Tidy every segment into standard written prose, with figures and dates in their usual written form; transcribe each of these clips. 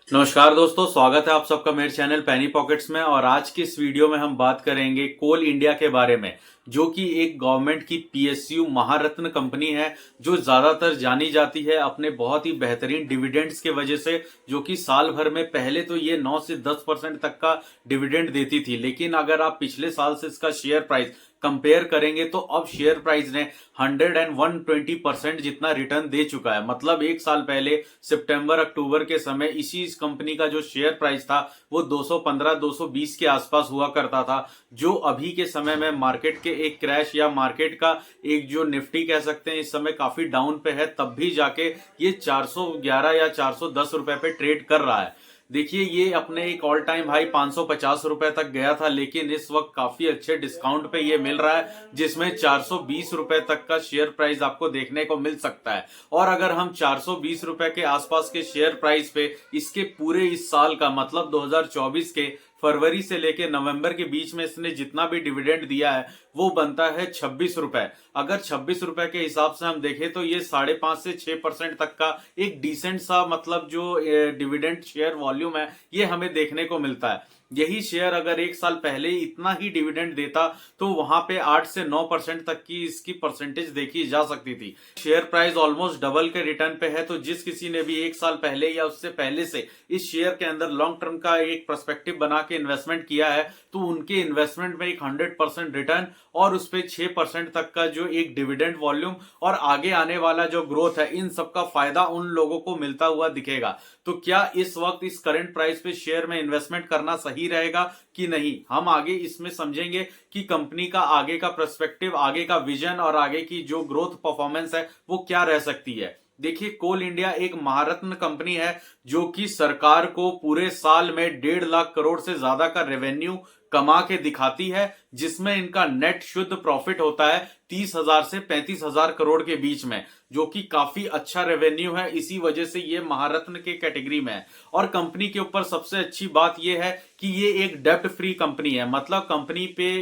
नमस्कार दोस्तों, स्वागत है आप सबका मेरे चैनल पैनी पॉकेट्स में। और आज की इस वीडियो में हम बात करेंगे कोल इंडिया के बारे में, जो कि एक गवर्नमेंट की पीएसयू महारत्न कंपनी है, जो ज्यादातर जानी जाती है अपने बहुत ही बेहतरीन डिविडेंड्स के वजह से। जो कि साल भर में पहले तो ये 9 से 10% तक का डिविडेंड देती थी, लेकिन अगर आप पिछले साल से इसका शेयर प्राइस कंपेयर करेंगे तो अब शेयर प्राइस ने 120% जितना रिटर्न दे चुका है। मतलब एक साल पहले सितंबर अक्टूबर के समय इस कंपनी का जो शेयर प्राइस था वो 215-220 के आसपास हुआ करता था, जो अभी के समय में मार्केट के एक क्रैश या मार्केट का एक जो निफ्टी कह सकते हैं इस समय काफी डाउन पे है, तब भी जाके ये 411 या 410 रुपए पे ट्रेड कर रहा है। देखिए, ये अपने एक ऑल टाइम हाई 550 रुपए तक गया था, लेकिन इस वक्त काफी अच्छे डिस्काउंट पे ये मिल रहा है, जिसमें 420 रुपए तक का शेयर प्राइस आपको देखने को मिल सकता है। और अगर हम 420 रुपए के आसपास के शेयर प्राइस पे इसके पूरे इस साल का मतलब 2024 के फरवरी से लेकर नवंबर के बीच में इसने जितना भी डिविडेंड दिया है वो बनता है 26 रुपए। अगर 26 रुपए के हिसाब से हम देखें तो ये 5.5 से 6% तक का एक डिसेंट सा मतलब जो डिविडेंड शेयर वॉल्यूम है ये हमें देखने को मिलता है। यही शेयर अगर एक साल पहले इतना ही डिविडेंड देता तो वहां पे 8 से 9% तक की इसकी परसेंटेज देखी जा सकती थी। शेयर प्राइस ऑलमोस्ट डबल के रिटर्न पे है, तो जिस किसी ने भी एक साल पहले या उससे पहले से इस शेयर के अंदर लॉन्ग टर्म का एक पर्सपेक्टिव बना के इन्वेस्टमेंट किया है तो उनके इन्वेस्टमेंट में एक 100% रिटर्न और उस पे 6% तक का जो एक डिविडेंड वॉल्यूम और आगे आने वाला जो ग्रोथ है, इन सब का फायदा उन लोगों को मिलता हुआ दिखेगा। तो क्या इस वक्त इस करंट प्राइस पे शेयर में इन्वेस्टमेंट करना सही रहेगा कि नहीं, हम आगे इसमें समझेंगे कि कंपनी का आगे का पर्सपेक्टिव, आगे का विजन और आगे की जो ग्रोथ परफॉर्मेंस है वो क्या रह सकती है। देखिए, कोल इंडिया एक महारत्न कंपनी है जो कि सरकार को पूरे साल में 1.5 लाख करोड़ से ज्यादा का रेवेन्यू कमा के दिखाती है, जिसमें इनका नेट शुद्ध प्रॉफिट होता है 30,000 से 35,000 करोड़ के बीच में, जो कि काफी अच्छा रेवेन्यू है। इसी वजह से ये महारत्न के कैटेगरी में है। और कंपनी के ऊपर सबसे अच्छी बात यह है कि ये एक डेब्ट फ्री कंपनी है। मतलब कंपनी पे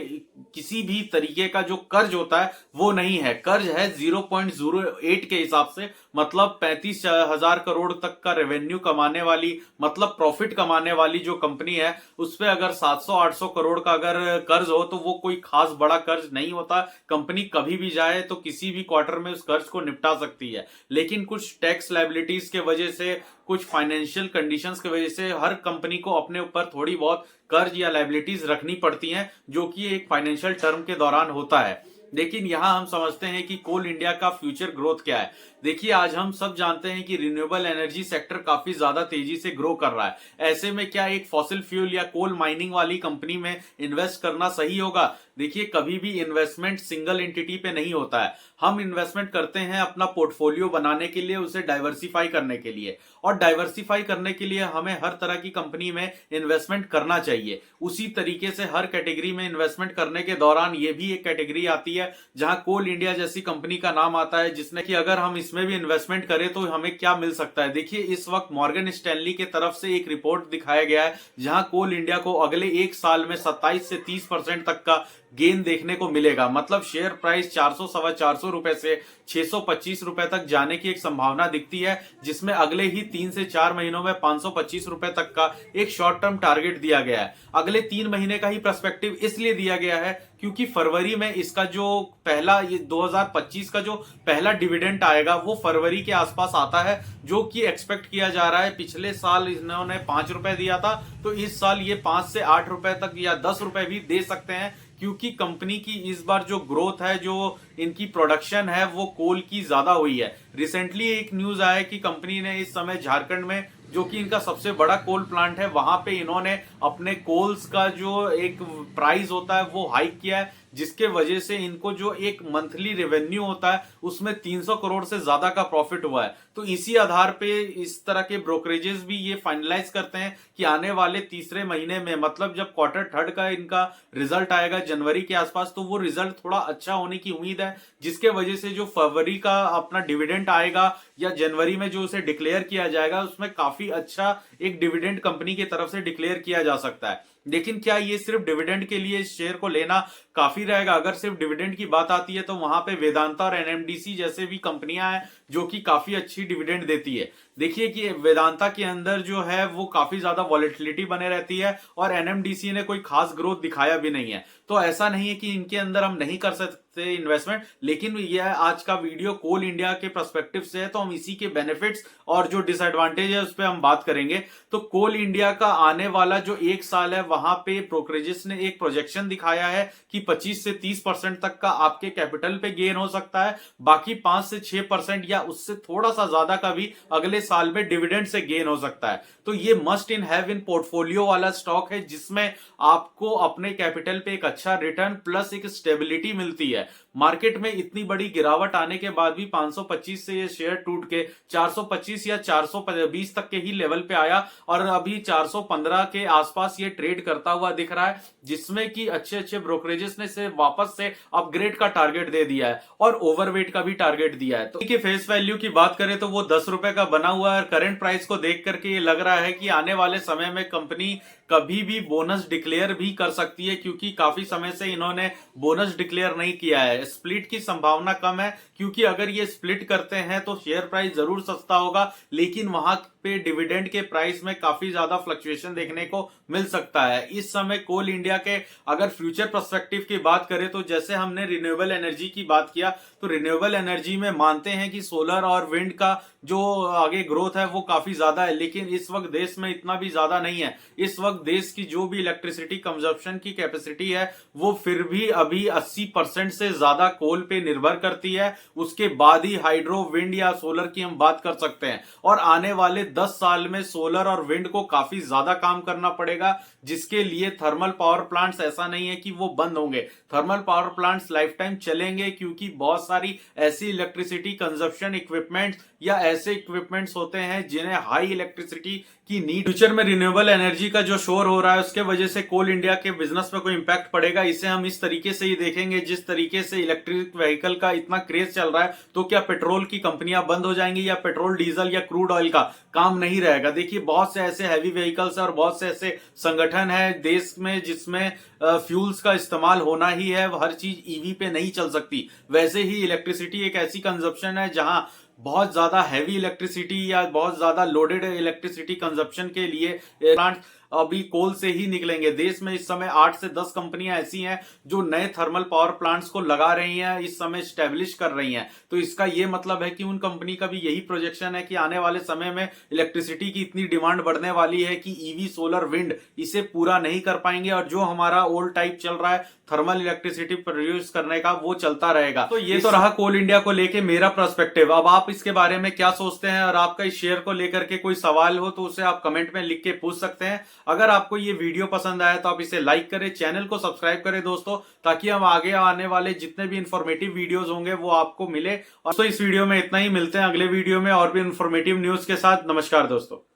किसी भी तरीके का जो कर्ज होता है वो नहीं है। कर्ज है 0.08 के हिसाब से, मतलब 35,000 करोड़ तक का रेवेन्यू कमाने वाली, मतलब प्रॉफिट कमाने वाली जो कंपनी है, उस पे अगर 700-800 करोड़ का अगर कर्ज हो तो वो कोई खास बड़ा कर्ज नहीं होता। कंपनी कभी भी जाए तो किसी भी क्वार्टर में उस कर्ज को निपटा सकती है। लेकिन कुछ टैक्स लायबिलिटीज के वजह से, कुछ फाइनेंशियल कंडीशंस की वजह से हर कंपनी को अपने ऊपर थोड़ी बहुत कर्ज या लायबिलिटीज रखनी पड़ती हैं, जो कि एक फाइनेंशियल टर्म के दौरान होता है। लेकिन यहां हम समझते हैं कि कोल इंडिया का फ्यूचर ग्रोथ क्या है। देखिए, आज हम सब जानते हैं कि रिन्यूएबल एनर्जी सेक्टर काफी ज्यादा तेजी से ग्रो कर रहा है। ऐसे में क्या एक फॉसिल फ्यूल या कोल माइनिंग वाली कंपनी में इन्वेस्ट करना सही होगा? देखिए, कभी भी इन्वेस्टमेंट सिंगल एंटिटी पे नहीं होता है। हम इन्वेस्टमेंट करते हैं अपना पोर्टफोलियो बनाने के लिए, उसे डाइवर्सिफाई करने के लिए। और डाइवर्सिफाई करने के लिए हमें हर तरह की कंपनी में इन्वेस्टमेंट करना चाहिए। उसी तरीके से हर कैटेगरी में इन्वेस्टमेंट करने के दौरान ये भी एक कैटेगरी आती है जहां कोल इंडिया जैसी कंपनी का नाम आता है, जिसने कि अगर हम इसमें भी इन्वेस्टमेंट करें तो हमें क्या मिल सकता है। देखिए, इस वक्त मॉर्गन स्टैनली के तरफ से एक रिपोर्ट दिखाया गया है जहां कोल इंडिया को अगले एक साल में 27 से 30% तक का गेन देखने को मिलेगा। मतलब शेयर प्राइस 400 सवा 400 रुपए से 625 रुपए तक जाने की एक संभावना दिखती है, जिसमें अगले ही 3 से 4 महीनों में 525 रुपए तक का एक शॉर्ट टर्म टारगेट दिया गया है। अगले 3 महीने का ही पर्सपेक्टिव इसलिए दिया गया है क्योंकि फरवरी में इसका जो पहला, ये 2025 का जो पहला डिविडेंड आएगा वो फरवरी के आसपास आता है, जो कि एक्सपेक्ट किया जा रहा है। पिछले साल इन्होंने 5 रुपए दिया था, तो इस साल ये 5 से 8 रुपए तक या 10 रुपए भी दे सकते हैं, क्योंकि कंपनी की इस बार जो ग्रोथ है, जो इनकी प्रोडक्शन है, वो कोल की ज्यादा हुई है। रिसेंटली एक न्यूज आया कि कंपनी ने इस समय झारखंड में, जो कि इनका सबसे बड़ा कोल प्लांट है, वहां पे इन्होंने अपने कोल्स का जो एक प्राइस होता है वो हाइक किया है, जिसके वजह से इनको जो एक मंथली रेवेन्यू होता है उसमें 300 करोड़ से ज्यादा का प्रॉफिट हुआ है। तो इसी आधार पे इस तरह के ब्रोकरेजेस भी ये फाइनलाइज करते हैं कि आने वाले तीसरे महीने में, मतलब जब क्वार्टर थर्ड का इनका रिजल्ट आएगा जनवरी के आसपास, तो वो रिजल्ट थोड़ा अच्छा होने की उम्मीद है, जिसके वजह से जो फरवरी का अपना डिविडेंड आएगा या जनवरी में जो उसे डिक्लेयर किया जाएगा उसमें काफी अच्छा एक डिविडेंड कंपनी की तरफ से डिक्लेयर किया जा सकता है। लेकिन क्या ये सिर्फ डिविडेंड के लिए शेयर को लेना काफी रहेगा? अगर सिर्फ डिविडेंड की बात आती है तो वहां पे वेदांता और एनएमडीसी जैसे भी कंपनियां हैं जो कि काफी अच्छी डिविडेंड देती है। देखिए कि वेदांता के अंदर जो है वो काफी ज्यादा वॉलेटिलिटी बने रहती है और एनएमडीसी ने कोई खास ग्रोथ दिखाया भी नहीं है। तो ऐसा नहीं है कि इनके अंदर हम नहीं कर सकते इन्वेस्टमेंट, लेकिन यह आज का वीडियो कोल इंडिया के पर्सपेक्टिव से है तो हम इसी के बेनिफिट्स और जो डिसएडवांटेज है उस पर हम बात करेंगे। तो कोल इंडिया का आने वाला जो एक साल है वहां पे ब्रोकरेजेस ने एक प्रोजेक्शन दिखाया है कि 25 से 30% तक का आपके कैपिटल पे गेन हो सकता है, बाकी 5 से 6% या उससे थोड़ा सा ज्यादा का भी अगले साल में डिविडेंड से गेन हो सकता है। तो ये must in have in portfolio वाला स्टॉक है जिसमें आपको अपने कैपिटल पे एक अच्छा रिटर्न प्लस एक स्टेबिलिटी मिलती है। मार्केट में इतनी बड़ी गिरावट आने के बाद भी 525 से ये शेयर टूट के 425 या 420 तक के ही लेवल पे आया और अभी 415 के आसपास ये ट्रेड करता हुआ दिख रहा है, जिसमें कि अच्छे अच्छे ब्रोकरेजेस ने से वापस से अपग्रेड का टारगेट दे दिया है और ओवरवेट का भी टारगेट दिया है। तो इसके फेस वैल्यू की बात करें तो वो 10 रुपए का बना हुआ है और करंट प्राइस को देख करके ये लग रहा है कि आने वाले समय में कंपनी कभी भी बोनस डिक्लेयर भी कर सकती है, क्योंकि काफी समय से इन्होंने बोनस डिक्लेयर नहीं किया है। स्प्लिट की संभावना कम है, क्योंकि अगर ये स्प्लिट करते हैं तो शेयर प्राइस जरूर सस्ता होगा, लेकिन वहां पे डिविडेंड के प्राइस में काफी ज्यादा फ्लक्चुएशन देखने को मिल सकता है। इस समय कोल इंडिया के अगर फ्यूचर पर्सपेक्टिव की बात करें तो जैसे हमने रिन्यूएबल एनर्जी की बात किया, तो रिन्यूएबल एनर्जी में मानते हैं कि सोलर और विंड का जो आगे ग्रोथ है वो काफी ज्यादा है, लेकिन इस वक्त देश में इतना भी ज्यादा नहीं है। इस वक्त देश की जो भी इलेक्ट्रिसिटी कंजप्शन की कैपेसिटी है वो फिर भी अभी 80% से ज्यादा कोल पे निर्भर करती है। उसके बाद ही हाइड्रो, विंड या सोलर की हम बात कर सकते हैं और आने वाले 10 साल में सोलर और विंड को काफी ज्यादा काम करना पड़ेगा, जिसके लिए थर्मल पावर प्लांट्स ऐसा नहीं है कि वो बंद होंगे। Thermal power plants life time चलेंगे, क्योंकि बहुत सारी ऐसी इलेक्ट्रिसिटी कंजप्शन इक्विपमेंट्स या ऐसे इक्विपमेंट्स होते हैं जिन्हें हाई इलेक्ट्रिसिटी की नीड। फ्यूचर में रिन्यूएबल एनर्जी का जो शोर हो रहा है उसके वजह से कोल इंडिया के बिजनेस में कोई इंपैक्ट पड़ेगा, इसे हम इस तरीके से ही देखेंगे जिस तरीके से इलेक्ट्रिक व्हीकल का इतना क्रेज चल रहा है। तो क्या पेट्रोल की कंपनियां बंद हो जाएंगी या पेट्रोल, डीजल या क्रूड ऑयल का काम नहीं रहेगा? देखिए बहुत से ऐसे हैवी व्हीकल्स और बहुत से ऐसे संगठन है देश में जिसमें फ्यूल्स का इस्तेमाल होना ही है, हर चीज ईवी पे नहीं चल सकती। वैसे ही इलेक्ट्रिसिटी एक ऐसी कंजप्शन है जहां बहुत ज्यादा हैवी इलेक्ट्रिसिटी या बहुत ज्यादा लोडेड इलेक्ट्रिसिटी कंजप्शन के लिए प्लांट अभी कोल से ही निकलेंगे। देश में इस समय 8 से 10 कंपनियां ऐसी हैं जो नए थर्मल पावर प्लांट्स को लगा रही हैं, इस समय स्टैब्लिश कर रही हैं। तो इसका यह मतलब है कि उन कंपनी का भी यही प्रोजेक्शन है कि आने वाले समय में इलेक्ट्रिसिटी की इतनी डिमांड बढ़ने वाली है कि ईवी, सोलर, विंड इसे पूरा नहीं कर पाएंगे और जो हमारा ओल्ड टाइप चल रहा है थर्मल इलेक्ट्रिसिटी प्रोड्यूस करने का वो चलता रहेगा। तो ये तो रहा कोल इंडिया को लेके मेरा पर्सपेक्टिव। अब आप इसके बारे में क्या सोचते हैं और आपका इस शेयर को लेकर के कोई सवाल हो तो उसे आप कमेंट में लिख के पूछ सकते हैं। अगर आपको ये वीडियो पसंद आया तो आप इसे लाइक करें, चैनल को सब्सक्राइब करें दोस्तों, ताकि हम आगे आने वाले जितने भी इंफॉर्मेटिव वीडियोस होंगे वो आपको मिले। और तो इस वीडियो में इतना ही, मिलते हैं अगले वीडियो में और भी इंफॉर्मेटिव न्यूज के साथ। नमस्कार दोस्तों।